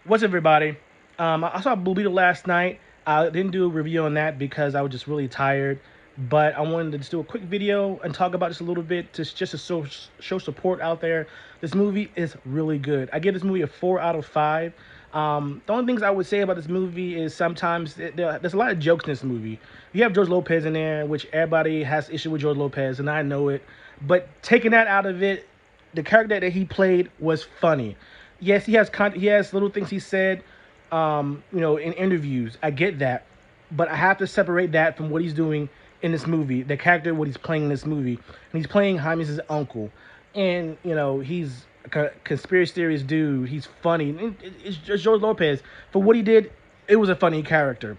What's up, everybody? I saw Blue Beetle last night. I didn't do a review on that because I was just really tired. But I wanted to just do a quick video and talk about this a little bit, just to show support out there. This movie is really good. I give this movie a 4 out of 5. The only things I would say about this movie is sometimes there's a lot of jokes in this movie. You have George Lopez in there, which everybody has issue with George Lopez, and I know it. But taking that out of it, the character that he played was funny. Yes, he has little things he said, in interviews. I get that, but I have to separate that from what he's doing in this movie. The character, what he's playing in this movie, and he's playing Jaime's uncle, and he's a conspiracy theorist dude. He's funny. It's just George Lopez for what he did. It was a funny character.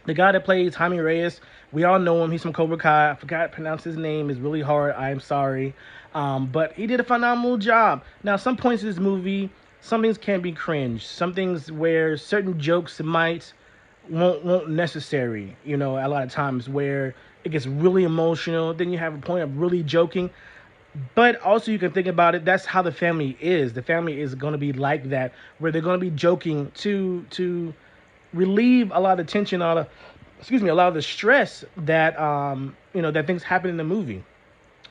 The guy that plays Jaime Reyes, we all know him. He's from Cobra Kai. I forgot to pronounce his name. It's really hard. I am sorry. But he did a phenomenal job. Now, some points in this movie, some things can be cringe. Some things where certain jokes might won't necessary. A lot of times where it gets really emotional. Then you have a point of really joking. But also, you can think about it. That's how the family is. The family is going to be like that, where they're going to be joking to relieve a lot of tension, a lot of the stress that that things happen in the movie.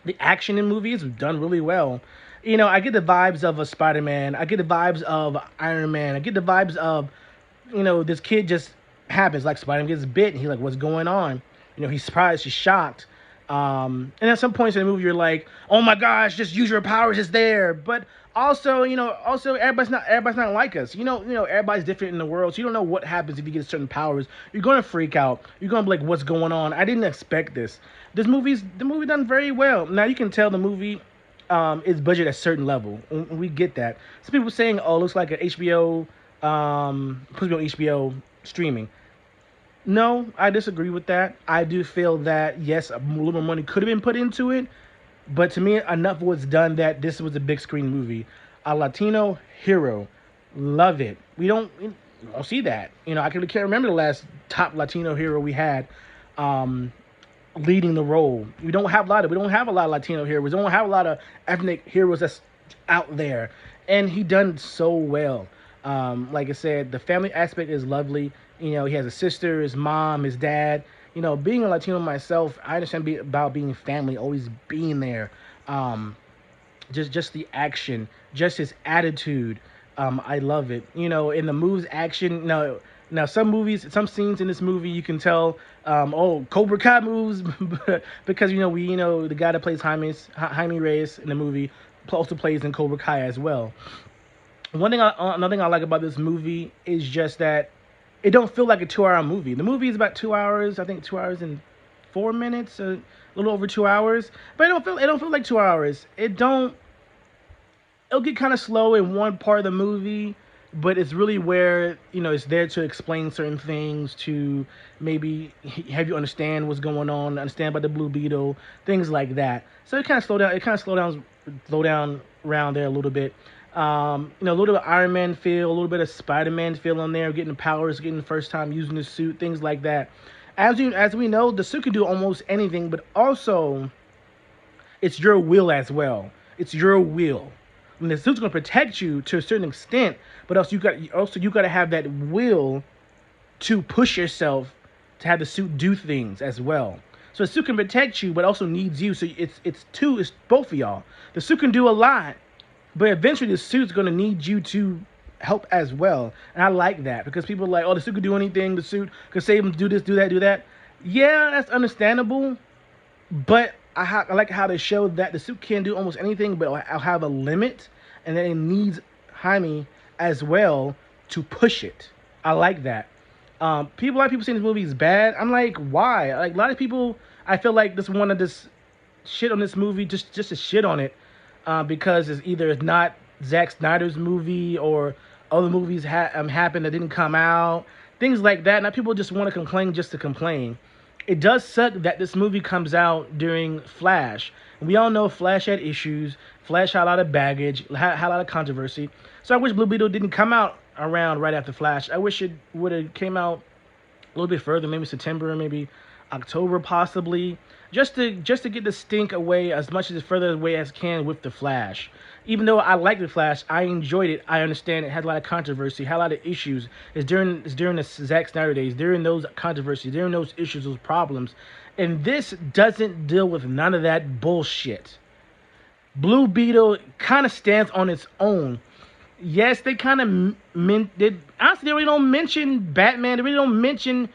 The action in movies is done really well. I get the vibes of a Spider-Man. I get the vibes of Iron Man. I get the vibes of, this kid just happens. Like, Spider-Man gets bit, and he's like, what's going on? He's surprised, he's shocked. And at some points in the movie, you're like, oh my gosh, just use your powers, it's there. But also, everybody's not like us. Everybody's different in the world. So you don't know what happens if you get certain powers. You're gonna freak out. You're gonna be like, what's going on? I didn't expect this. The movie done very well. Now you can tell the movie is budget at a certain level. We get that. Some people saying, oh, it looks like an HBO, supposed to be on HBO streaming. No, I disagree with that. I do feel that, yes, a little more money could have been put into it, but to me, enough was done that this was a big screen movie. A Latino hero. Love it. We don't see that. I can't remember the last top Latino hero we had leading the role. We don't have a lot of Latino heroes. We don't have a lot of ethnic heroes that's out there. And he done so well. Like I said, the family aspect is lovely. He has a sister, his mom, his dad. Being a Latino myself, I understand about being family, always being there. Just the action, just his attitude. I love it. In the moves, action. Now some scenes in this movie, you can tell, Cobra Kai moves, because the guy that plays Jaime Reyes in the movie also plays in Cobra Kai as well. Another thing I like about this movie is just that it don't feel like a 2 hour movie. The movie is about 2 hours, I think 2 hours and 4 minutes, a little over 2 hours. But it don't feel like 2 hours. It'll get kind of slow in one part of the movie, but it's really where it's there to explain certain things, to maybe have you understand what's going on, understand about the Blue Beetle, things like that. So it kind of slow down around there a little bit. A little bit of Iron Man feel, a little bit of Spider-Man feel on there, getting the powers, getting the first time using the suit, things like that. As we know, the suit can do almost anything, but also it's your will as well. It's your will. And the suit's gonna protect you to a certain extent, but also you got to have that will to push yourself to have the suit do things as well. So the suit can protect you, but also needs you. So it's both of y'all. The suit can do a lot, but eventually the suit's gonna need you to help as well. And I like that, because people are like, oh, the suit can do anything. The suit can save them, do this, do that, do that. Yeah, that's understandable, but I like how they showed that the suit can do almost anything, but I'll have a limit, and then it needs Jaime as well to push it. I like that. A lot of people saying this movie is bad. I'm like, why? Like, a lot of people, I feel like this one of this shit on this movie just to shit on it, because it's not Zack Snyder's movie, or other movies happened that didn't come out, things like that. Now people just want to complain just to complain. It does suck that this movie comes out during Flash. And we all know Flash had issues. Flash had a lot of baggage, had a lot of controversy. So I wish Blue Beetle didn't come out around right after Flash. I wish it would have came out a little bit further, maybe September, maybe October possibly. just to get the stink away as much as further away as can with the Flash. Even though I like the Flash, I enjoyed it. I understand it had a lot of controversy, had a lot of issues. It's during the Zack Snyder days, during those controversies, during those issues, those problems, and this doesn't deal with none of that bullshit. Blue Beetle kind of stands on its own. Yes, they kind of honestly, they really don't mention Batman. They really don't mention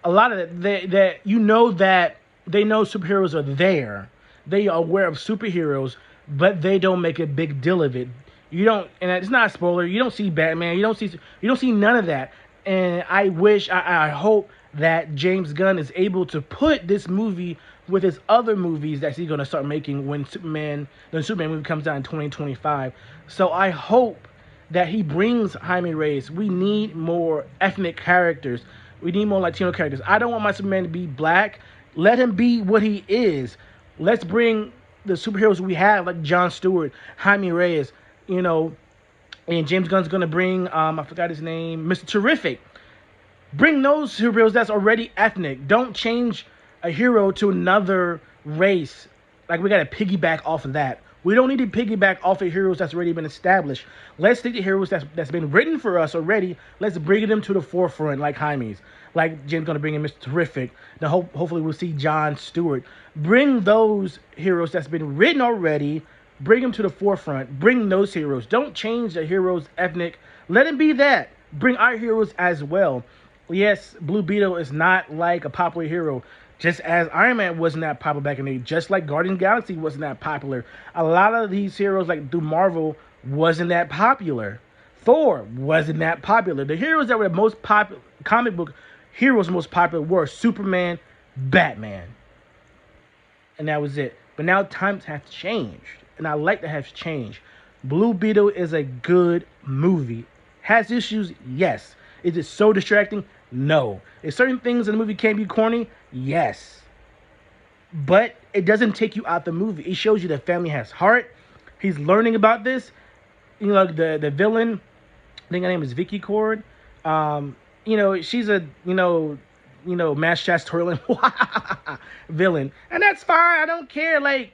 a lot of that. That you know that they know superheroes are there. They are aware of superheroes, but they don't make a big deal of it. You don't, and it's not a spoiler. You don't see Batman. You don't see none of that. And I hope that James Gunn is able to put this movie with his other movies that he's gonna start making when the Superman movie comes out in 2025. So I hope that he brings Jaime Reyes. We need more ethnic characters. We need more Latino characters. I don't want my Superman to be black. Let him be what he is. Let's bring the superheroes we have, like John Stewart, Jaime Reyes, you know, and James Gunn's gonna bring I forgot his name, Mr. Terrific. Bring those superheroes that's already ethnic. Don't change a hero to another race. Like we gotta piggyback off of that. We don't need to piggyback off of heroes that's already been established. Let's take the heroes that's been written for us already. Let's bring them to the forefront, like Jaime's. Like Jim's gonna bring in Mr. Terrific. Then hopefully we'll see John Stewart. Bring those heroes that's been written already. Bring them to the forefront. Bring those heroes. Don't change the heroes' ethnic. Let them be that. Bring our heroes as well. Yes, Blue Beetle is not like a popular hero. Just as Iron Man wasn't that popular back in the day, just like Guardians of the Galaxy wasn't that popular. A lot of these heroes, like through Marvel, wasn't that popular. Thor wasn't that popular. The heroes that were the most popular, comic book heroes most popular were Superman, Batman. And that was it. But now times have changed. And I like that has changed. Blue Beetle is a good movie. Has issues? Yes. Is it so distracting? No. Is certain things in the movie can be corny? Yes. But it doesn't take you out the movie. It shows you that family has heart. He's learning about this. You know, the villain, I think her name is Vicky Cord. You know, she's a, mass shots twirling villain. And that's fine. I don't care. Like,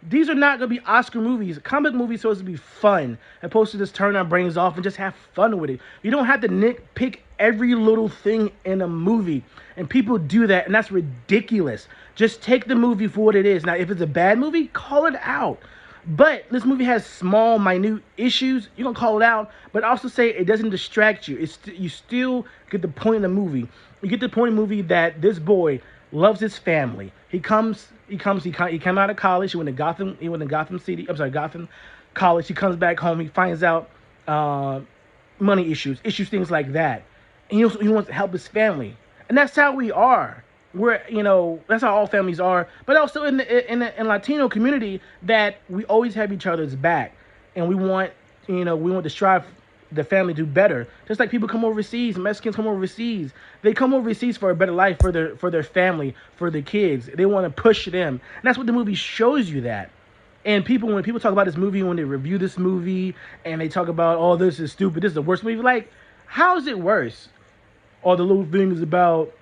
these are not going to be Oscar movies. Comic movies are supposed to be fun. Opposed to just turn our brains off and just have fun with it. You don't have to nitpick every little thing in a movie. And people do that, and that's ridiculous. Just take the movie for what it is. Now, if it's a bad movie, call it out. But this movie has small, minute issues. You don't call it out, but also say it doesn't distract you. You still get the point of the movie. You get the point of the movie that this boy loves his family. He came out of college. He went to Gotham City. I'm sorry, Gotham College. He comes back home. He finds out money issues, things like that. And he wants to help his family. And that's how we are. That's how all families are. But also in the Latino community, that we always have each other's back, and we want to strive the family to do better. Just like people come overseas, Mexicans come overseas. They come overseas for a better life for their family, for their kids. They want to push them. And that's what the movie shows you that. And when people talk about this movie, when they review this movie, and they talk about, oh, this is stupid, this is the worst movie, like, how is it worse? All the little things about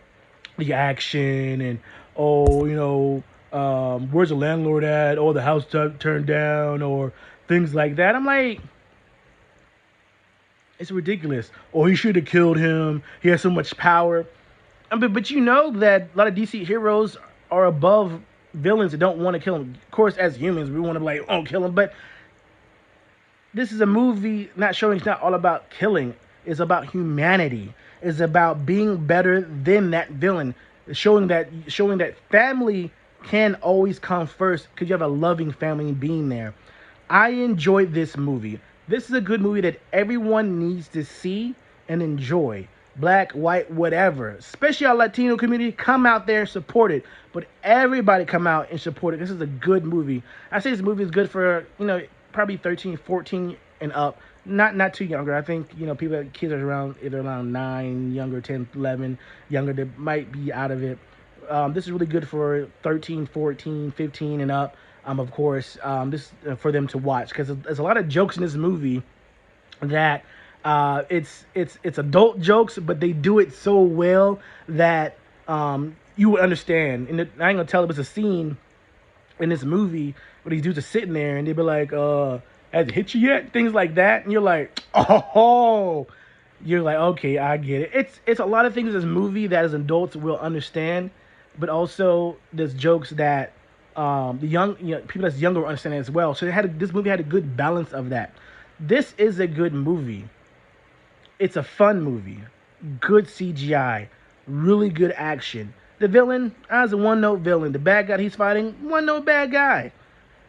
the action and, where's the landlord at? Oh, the house turned down, or things like that. I'm like, it's ridiculous. Or he should have killed him. He has so much power. But you know that a lot of DC heroes are above villains that don't want to kill him. Of course, as humans, we want to be like, oh, kill him. But this is a movie not showing it's not all about killing. It's about humanity. It's about being better than that villain. Showing that family can always come first because you have a loving family being there. I enjoyed this movie. This is a good movie that everyone needs to see and enjoy. Black, white, whatever. Especially our Latino community, come out there and support it. But everybody come out and support it. This is a good movie. I say this movie is good for, probably 13, 14 and up. Not too younger. I think, kids are either around 9, younger, 10, 11, younger, that might be out of it. This is really good for 13, 14, 15 and up. Of course, this for them to watch, because there's a lot of jokes in this movie that it's adult jokes, but they do it so well that you would understand. And I ain't gonna tell it was a scene in this movie where these dudes are sitting there and they be like, has it hit you yet? Things like that. And you're like, oh, you're like, okay, I get it. It's a lot of things in this movie that as adults will understand, but also there's jokes that the young, people that's younger will understand as well. So this movie had a good balance of that. This is a good movie. It's a fun movie. Good CGI. Really good action. The villain, as a one-note villain. The bad guy he's fighting, one-note bad guy.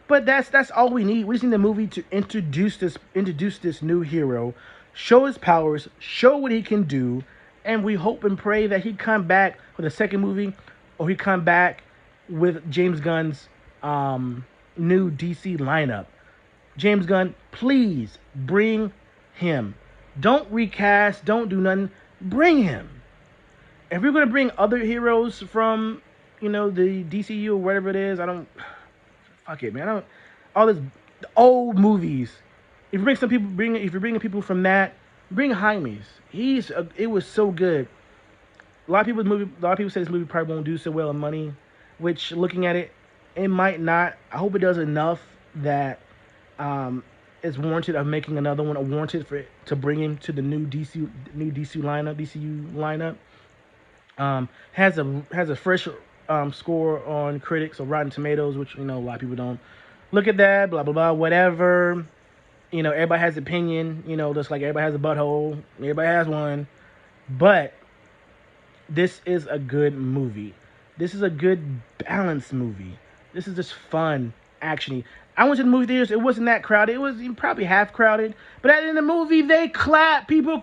But that's all we need. We just need the movie to introduce this new hero, show his powers, show what he can do, and we hope and pray that he come back for the second movie, or he come back with James Gunn's new DC lineup. James Gunn, please bring him. Don't recast. Don't do nothing. Bring him. If we're gonna bring other heroes from, the DCU or whatever it is, I don't. Fuck it, man. I don't. All this the old movies. If you bring some people, if you're bringing people from that, bring Jaime's. It was so good. A lot of people say this movie probably won't do so well in money, which looking at it, it might not. I hope it does enough that is warranted of making another one, or warranted for it to bring him to the new DCU lineup. Has a fresh score on critics or Rotten Tomatoes, which a lot of people don't look at that. Blah blah blah, whatever. Everybody has opinion. Just like everybody has a butthole. Everybody has one. But this is a good movie. This is a good balanced movie. This is just fun, actiony. I went to the movie theaters. It wasn't that crowded. It was probably half crowded. But at the end of the movie, they clap. People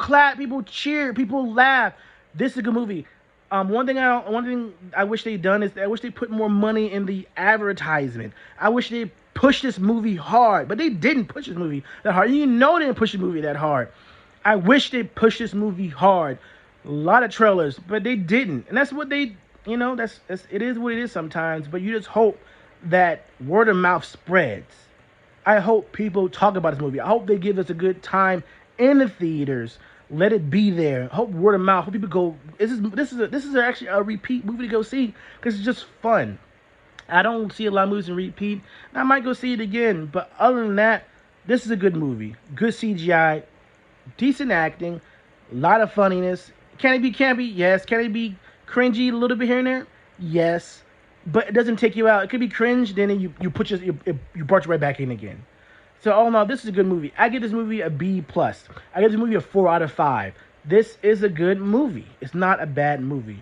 cheer. People laugh. This is a good movie. One thing I wish they'd done is I wish they put more money in the advertisement. I wish they pushed this movie hard, but they didn't push this movie that hard. They didn't push the movie that hard. I wish they pushed this movie hard. A lot of trailers, but they didn't, and that's what they, it is what it is sometimes. But you just hope that word of mouth spreads. I hope people talk about this movie. I hope they give us a good time in the theaters. Let it be there. Hope word of mouth. Hope people go. This is actually a repeat movie to go see because it's just fun. I don't see a lot of movies in repeat. I might go see it again, but other than that, this is a good movie. Good CGI, decent acting, a lot of funniness. Can it be campy? Yes. Can it be cringy a little bit here and there? Yes. But it doesn't take you out. It could be cringe, then you brought you right back in again. So all in all, this is a good movie. I give this movie a B+. I give this movie a 4 out of 5. This is a good movie. It's not a bad movie.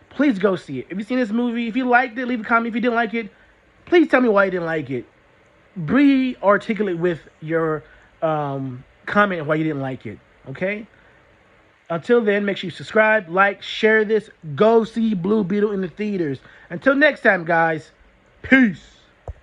Please go see it. If you've seen this movie, if you liked it, leave a comment. If you didn't like it, please tell me why you didn't like it. Be articulate with your comment why you didn't like it. Okay? Until then, make sure you subscribe, like, share this. Go see Blue Beetle in the theaters. Until next time, guys. Peace.